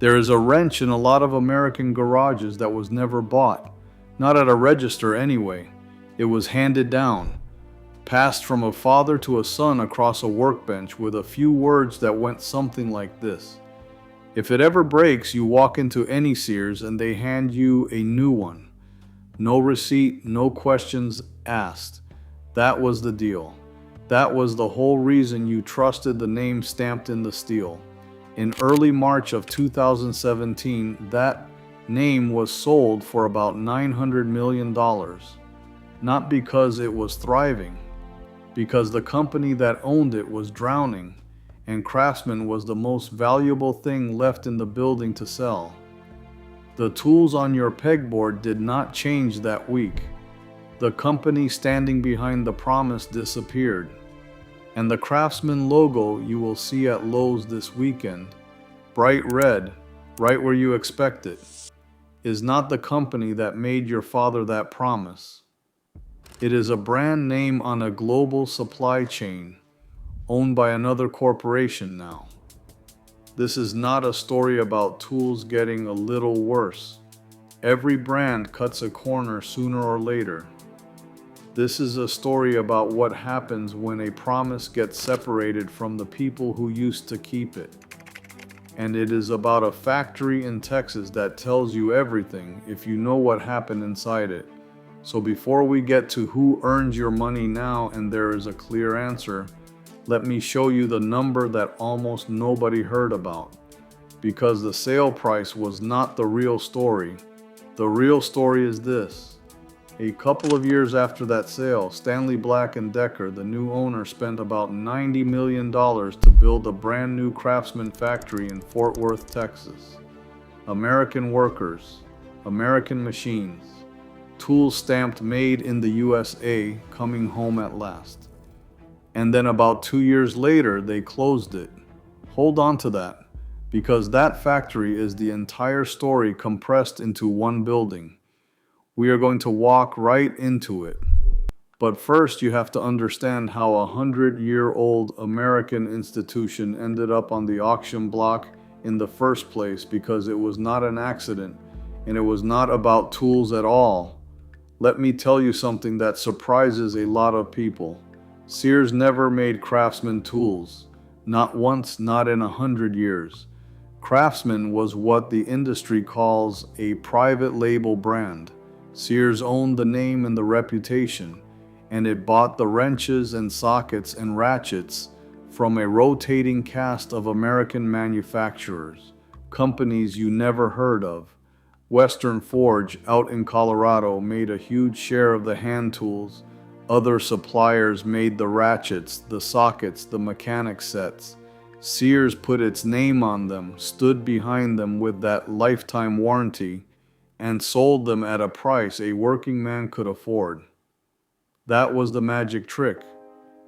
There is a wrench in a lot of American garages that was never bought. Not at a register anyway. It was handed down, passed from a father to a son across a workbench with a few words that went something like this. If it ever breaks, you walk into any Sears and they hand you a new one. No receipt, no questions asked. That was the deal. That was the whole reason you trusted the name stamped in the steel. In early March of 2017, that name was sold for about $900 million. Not because it was thriving, because the company that owned it was drowning, and Craftsman was the most valuable thing left in the building to sell. The tools on your pegboard did not change that week. The company standing behind the promise disappeared. And the Craftsman logo you will see at Lowe's this weekend, bright red, right where you expect it, is not the company that made your father that promise. It is a brand name on a global supply chain, owned by another corporation now. This is not a story about tools getting a little worse. Every brand cuts a corner sooner or later. This is a story about what happens when a promise gets separated from the people who used to keep it. And it is about a factory in Texas that tells you everything if you know what happened inside it. So before we get to who earns your money now and there is a clear answer, let me show you the number that almost nobody heard about. Because the sale price was not the real story. The real story is this. A couple of years after that sale, Stanley Black & Decker, the new owner, spent about $90 million to build a brand new Craftsman factory in Fort Worth, Texas. American workers, American machines, tools stamped made in the USA, coming home at last. And then about 2 years later, they closed it. Hold on to that, because that factory is the entire story compressed into one building. We are going to walk right into it. But first, you have to understand how a 100-year-old American institution ended up on the auction block in the first place, because it was not an accident, and it was not about tools at all. Let me tell you something that surprises a lot of people. Sears never made Craftsman tools. Not once, not in 100 years. Craftsman was what the industry calls a private label brand. Sears owned the name and the reputation, and it bought the wrenches and sockets and ratchets from a rotating cast of American manufacturers, companies you never heard of. Western Forge out in Colorado made a huge share of the hand tools. Other suppliers made the ratchets, the sockets, the mechanic sets. Sears put its name on them, stood behind them with that lifetime warranty, and sold them at a price a working man could afford. That was the magic trick.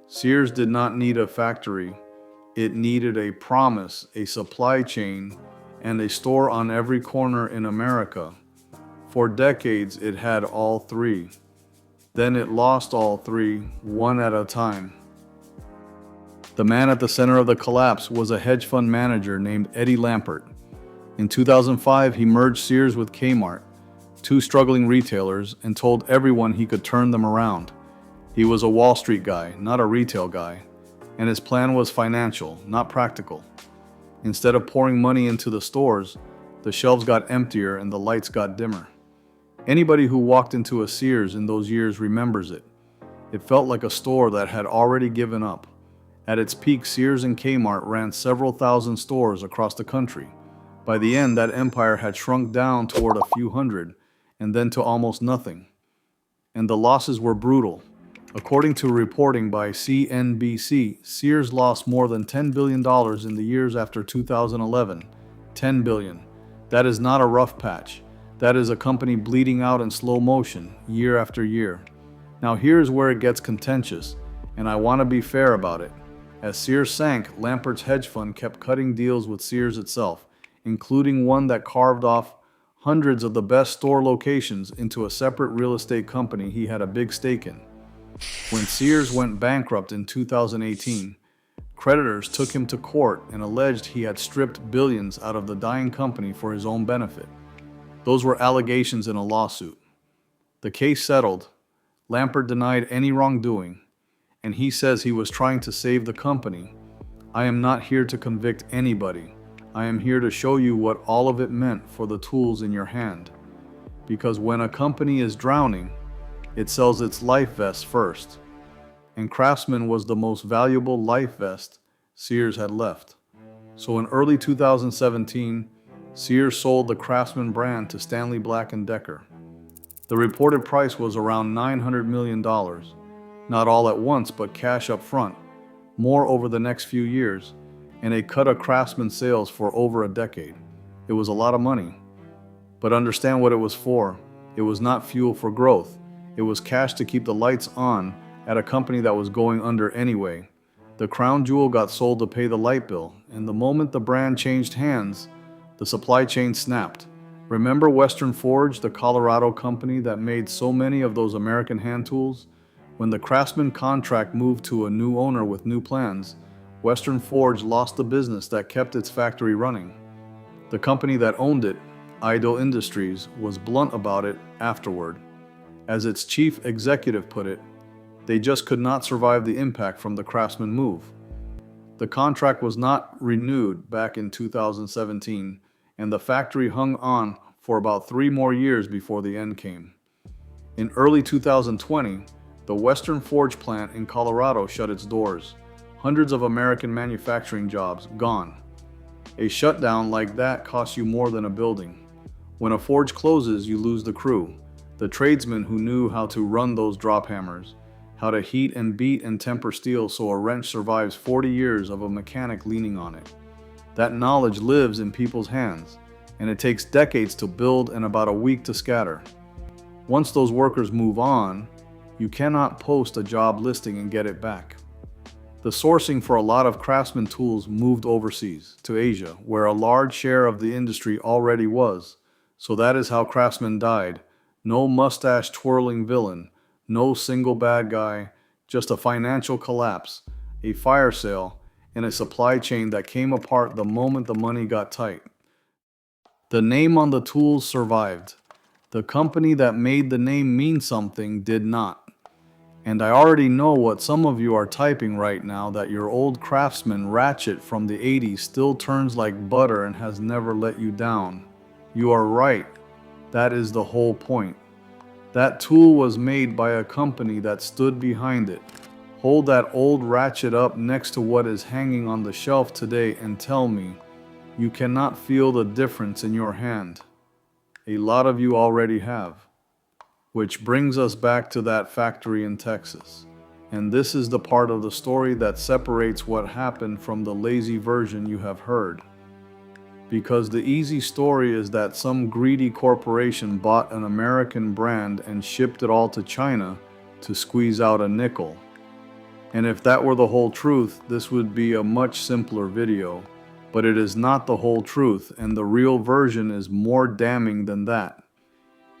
Sears did not need a factory. It needed a promise, a supply chain, and a store on every corner in America. For decades, it had all three. Then it lost all three, one at a time. The man at the center of the collapse was a hedge fund manager named Eddie Lampert. In 2005, he merged Sears with Kmart, two struggling retailers, and told everyone he could turn them around. He was a Wall Street guy, not a retail guy, and his plan was financial, not practical. Instead of pouring money into the stores, the shelves got emptier and the lights got dimmer. Anybody who walked into a Sears in those years remembers it. It felt like a store that had already given up. At its peak, Sears and Kmart ran several thousand stores across the country. By the end, that empire had shrunk down toward a few hundred, and then to almost nothing. And the losses were brutal. According to reporting by CNBC, Sears lost more than $10 billion in the years after 2011. $10 billion. That is not a rough patch. That is a company bleeding out in slow motion, year after year. Now here's where it gets contentious, and I want to be fair about it. As Sears sank, Lampert's hedge fund kept cutting deals with Sears itself, including one that carved off hundreds of the best store locations into a separate real estate company he had a big stake in. When Sears went bankrupt in 2018, Creditors took him to court and alleged he had stripped billions out of the dying company for his own benefit. Those were allegations in a lawsuit. The case settled. Lampert denied any wrongdoing, and he says he was trying to save the company. I am not here to convict anybody. I am here to show you what all of it meant for the tools in your hand. Because when a company is drowning, it sells its life vest first. And Craftsman was the most valuable life vest Sears had left. So in early 2017, Sears sold the Craftsman brand to Stanley Black & Decker. The reported price was around $900 million, not all at once, but cash up front, more over the next few years, and a cut of Craftsman sales for over a decade. It was a lot of money. But understand what it was for. It was not fuel for growth. It was cash to keep the lights on at a company that was going under anyway. The crown jewel got sold to pay the light bill, and the moment the brand changed hands, the supply chain snapped. Remember Western Forge, the Colorado company that made so many of those American hand tools? When the Craftsman contract moved to a new owner with new plans, Western Forge lost the business that kept its factory running. The company that owned it, Idol Industries, was blunt about it afterward. As its chief executive put it, they just could not survive the impact from the Craftsman move. The contract was not renewed back in 2017, and the factory hung on for about 3 more years before the end came. In early 2020, the Western Forge plant in Colorado shut its doors. Hundreds of American manufacturing jobs gone. A shutdown like that costs you more than a building. When a forge closes, you lose the crew, the tradesmen who knew how to run those drop hammers, how to heat and beat and temper steel so a wrench survives 40 years of a mechanic leaning on it. That knowledge lives in people's hands, and it takes decades to build and about a week to scatter. Once those workers move on, you cannot post a job listing and get it back. The sourcing for a lot of Craftsman tools moved overseas, to Asia, where a large share of the industry already was. So that is how Craftsman died. No mustache-twirling villain, no single bad guy, just a financial collapse, a fire sale, and a supply chain that came apart the moment the money got tight. The name on the tools survived. The company that made the name mean something did not. And I already know what some of you are typing right now, that your old Craftsman ratchet from the 80s still turns like butter and has never let you down. You are right. That is the whole point. That tool was made by a company that stood behind it. Hold that old ratchet up next to what is hanging on the shelf today and tell me you cannot feel the difference in your hand. A lot of you already have. Which brings us back to that factory in Texas. And this is the part of the story that separates what happened from the lazy version you have heard. Because the easy story is that some greedy corporation bought an American brand and shipped it all to China to squeeze out a nickel. And if that were the whole truth, this would be a much simpler video. But it is not the whole truth, and the real version is more damning than that.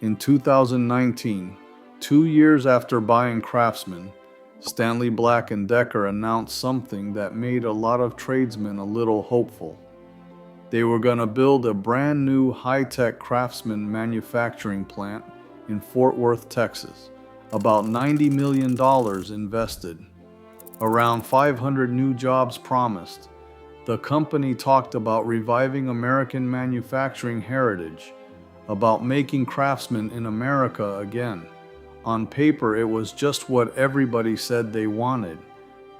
In 2019, 2 years after buying Craftsman, Stanley Black & Decker announced something that made a lot of tradesmen a little hopeful. They were going to build a brand new high-tech Craftsman manufacturing plant in Fort Worth, Texas. About $90 million invested. Around 500 new jobs promised. The company talked about reviving American manufacturing heritage, about making Craftsman in America again. On paper, it was just what everybody said they wanted.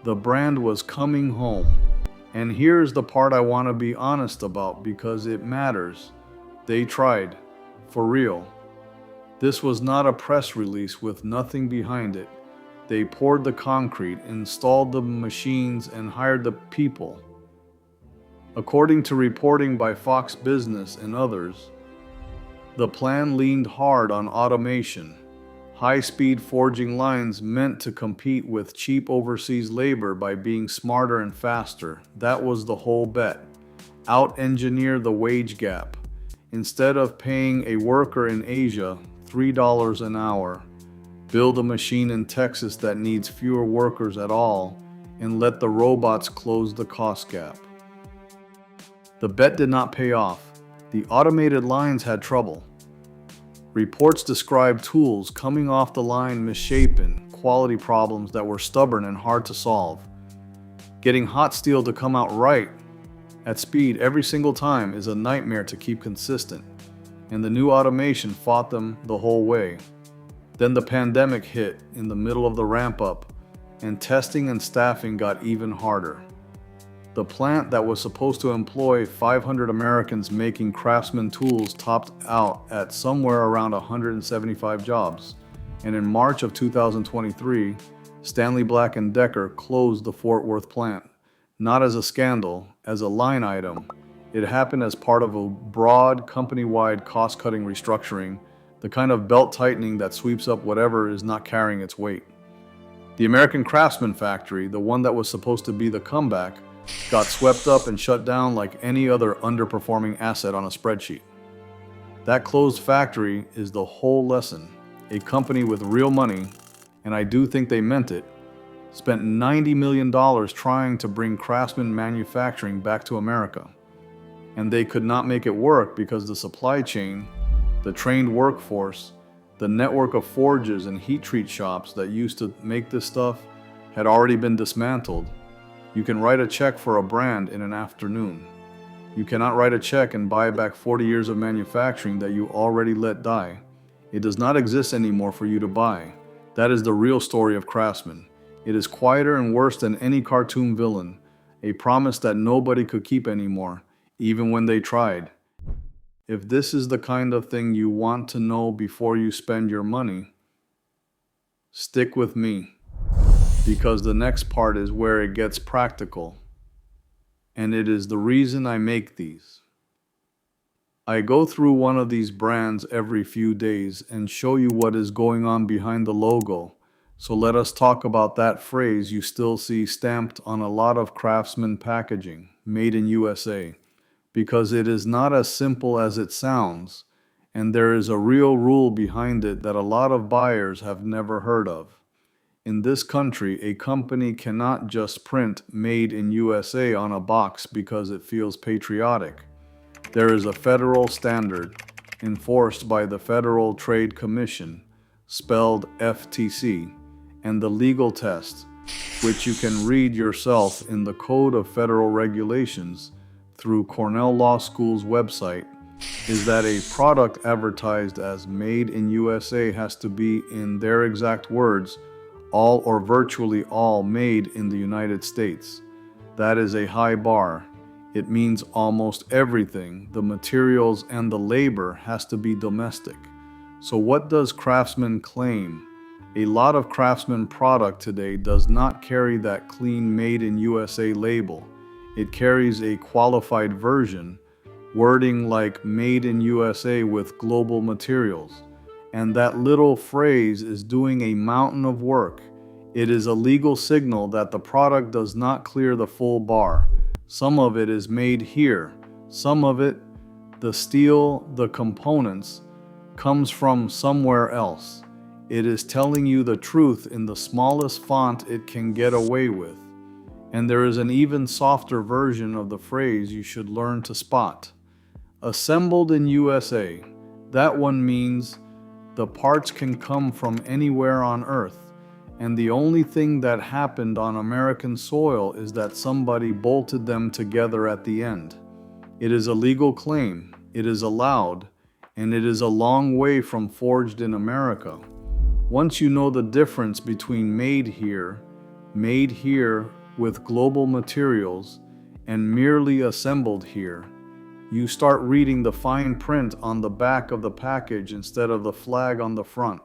The brand was coming home. And here's the part I want to be honest about because it matters. They tried. For real. This was not a press release with nothing behind it. They poured the concrete, installed the machines, and hired the people. According to reporting by Fox Business and others, the plan leaned hard on automation, high-speed forging lines meant to compete with cheap overseas labor by being smarter and faster. That was the whole bet. Out-engineer the wage gap. Instead of paying a worker in Asia $3 an hour, build a machine in Texas that needs fewer workers at all and let the robots close the cost gap. The bet did not pay off. The automated lines had trouble. Reports described tools coming off the line misshapen, quality problems that were stubborn and hard to solve. Getting hot steel to come out right at speed every single time is a nightmare to keep consistent, and the new automation fought them the whole way. Then the pandemic hit in the middle of the ramp up, and testing and staffing got even harder. The plant that was supposed to employ 500 Americans making Craftsman tools topped out at somewhere around 175 jobs. And in March of 2023, Stanley Black & Decker closed the Fort Worth plant, not as a scandal, as a line item. It happened as part of a broad company-wide cost-cutting restructuring, the kind of belt-tightening that sweeps up whatever is not carrying its weight. The American Craftsman factory, the one that was supposed to be the comeback, got swept up and shut down like any other underperforming asset on a spreadsheet. That closed factory is the whole lesson. A company with real money, and I do think they meant it, spent $90 million trying to bring Craftsman manufacturing back to America. And they could not make it work because the supply chain, the trained workforce, the network of forges and heat treat shops that used to make this stuff had already been dismantled. You can write a check for a brand in an afternoon. You cannot write a check and buy back 40 years of manufacturing that you already let die. It does not exist anymore for you to buy. That is the real story of Craftsman. It is quieter and worse than any cartoon villain, a promise that nobody could keep anymore, even when they tried. If this is the kind of thing you want to know before you spend your money, stick with me, because the next part is where it gets practical, and it is the reason I make these. I go through one of these brands every few days and show you what is going on behind the logo, so let us talk about that phrase you still see stamped on a lot of Craftsman packaging, made in USA, because it is not as simple as it sounds, and there is a real rule behind it that a lot of buyers have never heard of. In this country, a company cannot just print "Made in USA" on a box because it feels patriotic. There is a federal standard enforced by the Federal Trade Commission, spelled FTC, and the legal test, which you can read yourself in the Code of Federal Regulations through Cornell Law School's website, is that a product advertised as "Made in USA" has to be, in their exact words, all or virtually all made in the United States. That is a high bar. It means almost everything, the materials and the labor, has to be domestic. So what does Craftsman claim? A lot of Craftsman product today does not carry that clean "Made in USA" label. It carries a qualified version, wording like "Made in USA" with global materials. And that little phrase is doing a mountain of work. It is a legal signal that the product does not clear the full bar. Some of it is made here. Some of it, the steel, the components, comes from somewhere else. It is telling you the truth in the smallest font it can get away with. And there is an even softer version of the phrase you should learn to spot. Assembled in USA. That one means the parts can come from anywhere on Earth, and the only thing that happened on American soil is that somebody bolted them together at the end. It is a legal claim, it is allowed, and it is a long way from forged in America. Once you know the difference between made here with global materials, and merely assembled here, you start reading the fine print on the back of the package instead of the flag on the front.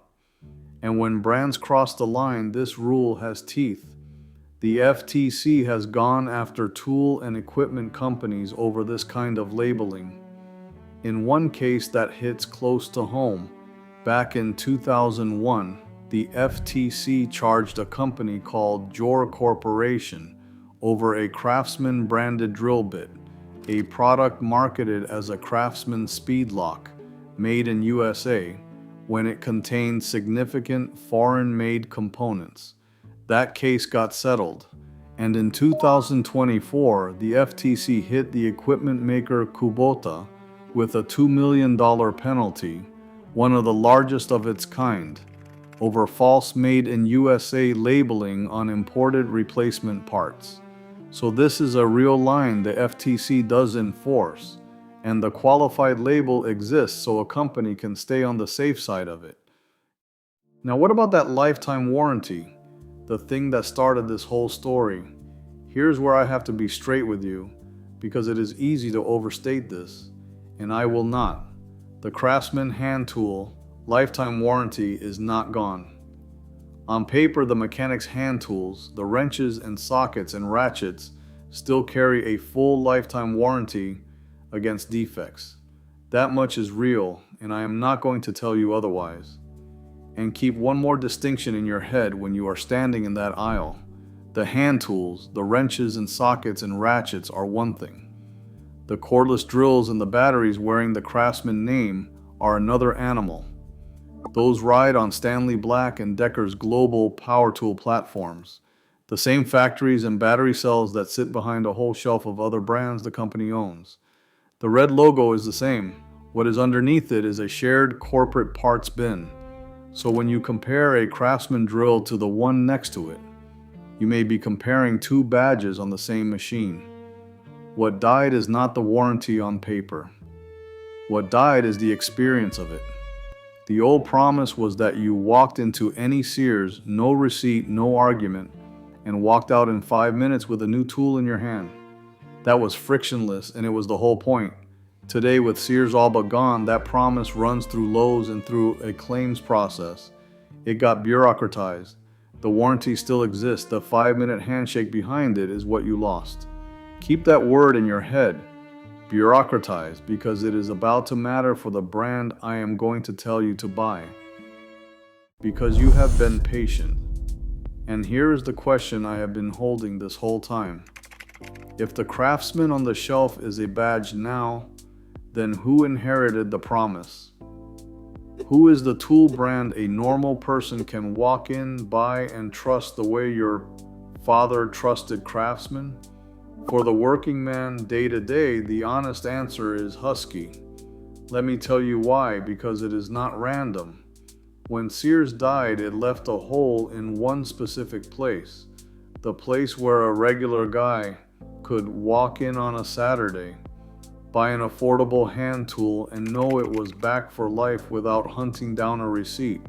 And when brands cross the line, this rule has teeth. The FTC has gone after tool and equipment companies over this kind of labeling. In one case that hits close to home, back in 2001, the FTC charged a company called Jor Corporation over a Craftsman branded drill bit, a product marketed as a Craftsman speed lock, made in USA, when it contained significant foreign-made components. That case got settled, And in 2024, the FTC hit the equipment maker Kubota with a $2 million penalty, one of the largest of its kind, over false made in USA labeling on imported replacement parts. So this is a real line the FTC does enforce, and the qualified label exists so a company can stay on the safe side of it. Now what about that lifetime warranty? The thing that started this whole story. Here's where I have to be straight with you, because it is easy to overstate this, and I will not. The Craftsman hand tool lifetime warranty is not gone. On paper, the mechanic's hand tools, the wrenches and sockets and ratchets, still carry a full lifetime warranty against defects. That much is real, and I am not going to tell you otherwise. And keep one more distinction in your head when you are standing in that aisle. The hand tools, the wrenches and sockets and ratchets are one thing. The cordless drills and the batteries wearing the Craftsman name are another animal. Those ride on Stanley Black and Decker's global power tool platforms, the same factories and battery cells that sit behind a whole shelf of other brands the company owns. The red logo is the same. What is underneath it is a shared corporate parts bin. So when you compare a Craftsman drill to the one next to it, you may be comparing two badges on the same machine. What died is not the warranty on paper. What died is the experience of it. The old promise was that you walked into any Sears, no receipt, no argument, and walked out in 5 minutes with a new tool in your hand. That was frictionless, and it was the whole point. Today, with Sears all but gone, that promise runs through Lowe's and through a claims process. It got bureaucratized. The warranty still exists. The 5-minute handshake behind it is what you lost. Keep that word in your head. Bureaucratized, because it is about to matter for the brand I am going to tell you to buy. Because you have been patient. And here is the question I have been holding this whole time. If the Craftsman on the shelf is a badge now, then who inherited the promise? Who is the tool brand a normal person can walk in, buy, and trust the way your father trusted Craftsman? For the working man day to day, the honest answer is Husky. Let me tell you why, because it is not random. When Sears died, it left a hole in one specific place, the place where a regular guy could walk in on a Saturday, buy an affordable hand tool, and know it was back for life without hunting down a receipt.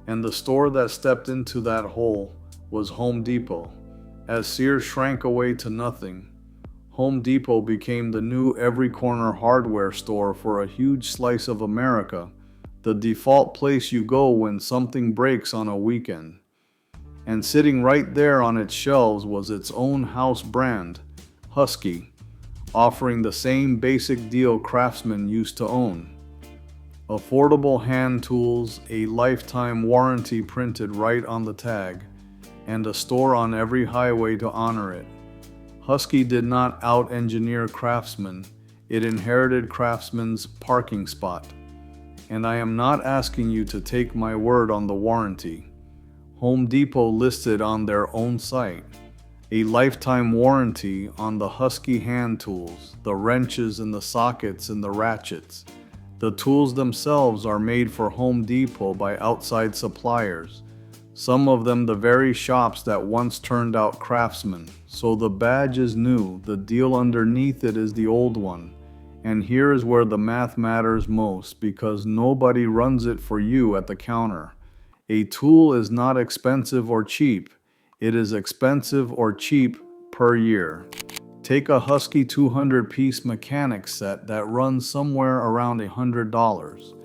And the store that stepped into that hole was Home Depot. As Sears shrank away to nothing, Home Depot became the new every-corner hardware store for a huge slice of America, the default place you go when something breaks on a weekend. And sitting right there on its shelves was its own house brand, Husky, offering the same basic deal Craftsman used to own. Affordable hand tools, a lifetime warranty printed right on the tag, and a store on every highway to honor it. Husky did not out-engineer Craftsman, it inherited Craftsman's parking spot. And I am not asking you to take my word on the warranty. Home Depot listed on their own site a lifetime warranty on the Husky hand tools, the wrenches and the sockets and the ratchets. The tools themselves are made for Home Depot by outside suppliers, some of them the very shops that once turned out Craftsman. So the badge is new, the deal underneath it is the old one. And here is where the math matters most, because nobody runs it for you at the counter. A tool is not expensive or cheap. It is expensive or cheap per year. Take a Husky 200-piece mechanic set that runs somewhere around $100.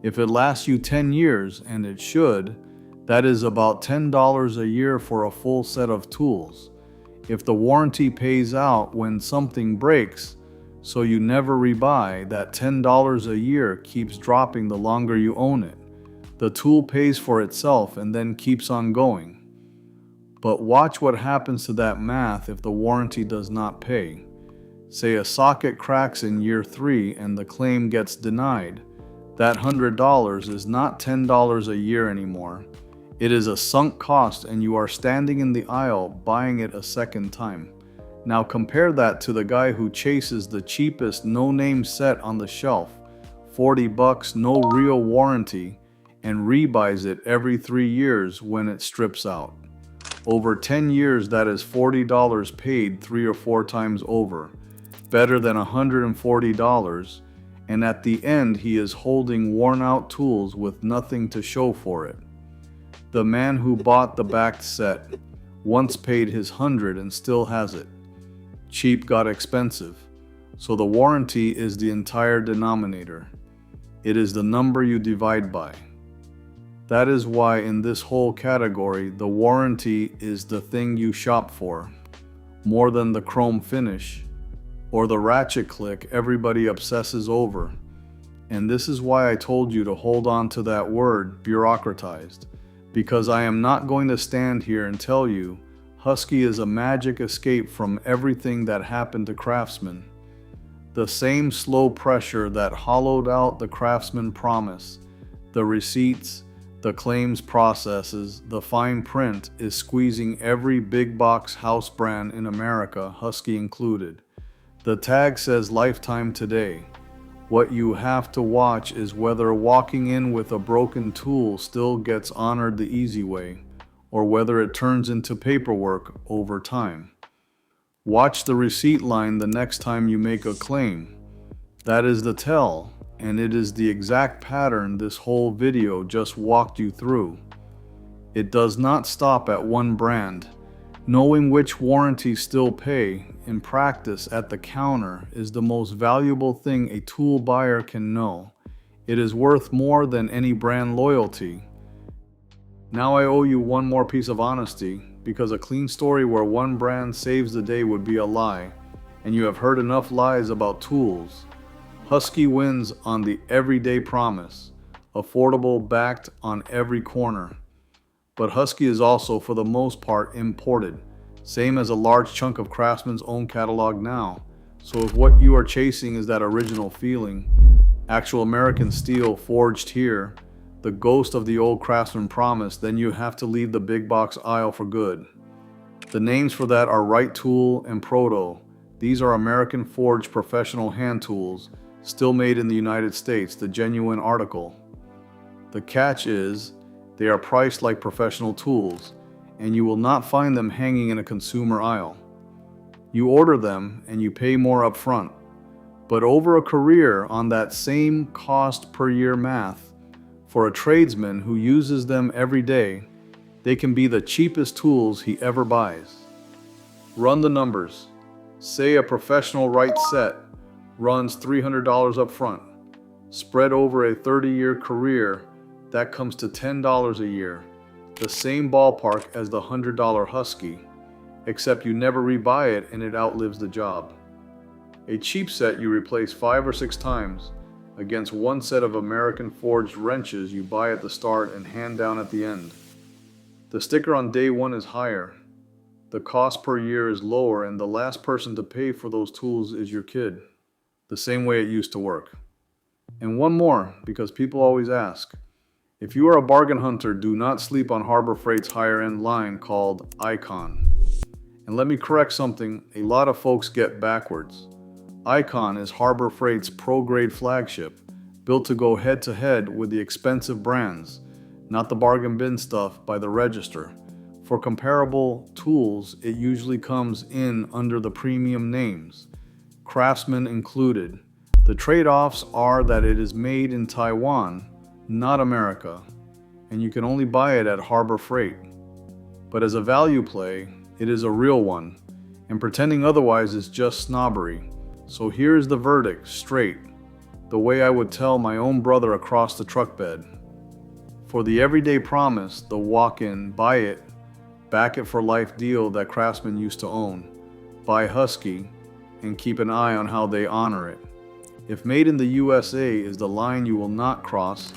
If it lasts you 10 years, and it should, that is about $10 a year for a full set of tools. If the warranty pays out when something breaks, so you never rebuy, that $10 a year keeps dropping the longer you own it. The tool pays for itself and then keeps on going. But watch what happens to that math if the warranty does not pay. Say a socket cracks in year 3 and the claim gets denied. That $100 is not $10 a year anymore. It is a sunk cost and you are standing in the aisle buying it a second time. Now compare that to the guy who chases the cheapest no-name set on the shelf, $40, no real warranty, and rebuys it every 3 years when it strips out. Over 10 years, that is $40 paid 3 or 4 times over, better than $140, and at the end he is holding worn-out tools with nothing to show for it. The man who bought the backed set once paid his $100 and still has it. Cheap got expensive, so the warranty is the entire denominator. It is the number you divide by. That is why in this whole category, the warranty is the thing you shop for, more than the chrome finish or the ratchet click everybody obsesses over. And this is why I told you to hold on to that word, bureaucratized, because I am not going to stand here and tell you Husky is a magic escape from everything that happened to Craftsman. The same slow pressure that hollowed out the Craftsman promise, the receipts, the claims processes, the fine print is squeezing every big box house brand in America, Husky included. The tag says lifetime today. What you have to watch is whether walking in with a broken tool still gets honored the easy way, or whether it turns into paperwork over time. Watch the receipt line the next time you make a claim. That is the tell, and it is the exact pattern this whole video just walked you through. It does not stop at one brand. Knowing which warranties still pay, in practice at the counter, is the most valuable thing a tool buyer can know. It is worth more than any brand loyalty. Now I owe you one more piece of honesty, because a clean story where one brand saves the day would be a lie, and you have heard enough lies about tools. Husky wins on the everyday promise, affordable, backed on every corner. But Husky is also, for the most part, imported, same as a large chunk of Craftsman's own catalog now. So if what you are chasing is that original feeling, actual American steel forged here, the ghost of the old Craftsman promise, then you have to leave the big box aisle for good. The names for that are Right Tool and Proto. These are American forged professional hand tools, still made in the United States, the genuine article. The catch is, they are priced like professional tools, and you will not find them hanging in a consumer aisle. You order them and you pay more up front, but over a career on that same cost per year math, for a tradesman who uses them every day, they can be the cheapest tools he ever buys. Run the numbers. Say a professional right set runs $300 up front. Spread over a 30-year career, that comes to $10 a year, the same ballpark as the $100 Husky, except you never rebuy it and it outlives the job. A cheap set you replace 5 or 6 times against one set of American forged wrenches you buy at the start and hand down at the end. The sticker on day one is higher, the cost per year is lower, and the last person to pay for those tools is your kid, the same way it used to work. And one more, because people always ask. If you are a bargain hunter, do not sleep on Harbor Freight's higher end line called Icon. And let me correct something a lot of folks get backwards. Icon is Harbor Freight's pro-grade flagship, built to go head-to-head with the expensive brands, not the bargain bin stuff by the register. For comparable tools, it usually comes in under the premium names, Craftsman included. The trade-offs are that it is made in Taiwan, not America, and you can only buy it at Harbor Freight. But as a value play, it is a real one, and pretending otherwise is just snobbery. So here's the verdict, straight, the way I would tell my own brother across the truck bed. For the everyday promise, the walk-in, buy it, back it for life deal that Craftsman used to own, buy Husky, and keep an eye on how they honor it. If made in the USA is the line you will not cross,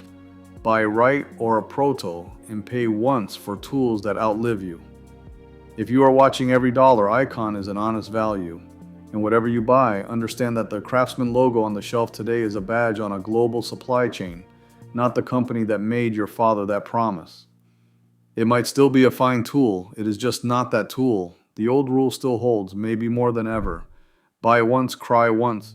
buy Right or a Proto and pay once for tools that outlive you. If you are watching every dollar, Icon is an honest value. And whatever you buy, understand that the Craftsman logo on the shelf today is a badge on a global supply chain, not the company that made your father that promise. It might still be a fine tool. It is just not that tool. The old rule still holds, maybe more than ever. Buy once, cry once.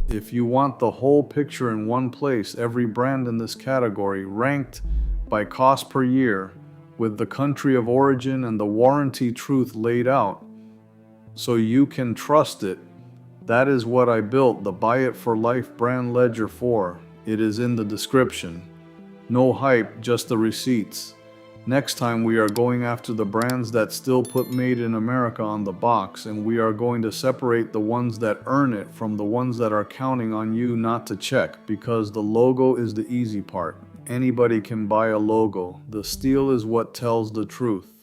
If you want the whole picture in one place, every brand in this category ranked by cost per year, with the country of origin and the warranty truth laid out, so you can trust it. That is what I built the Buy It for Life brand ledger for. It is in the description. No hype, just the receipts. Next time we are going after the brands that still put Made in America on the box, and we are going to separate the ones that earn it from the ones that are counting on you not to check, because the logo is the easy part. Anybody can buy a logo. The steel is what tells the truth.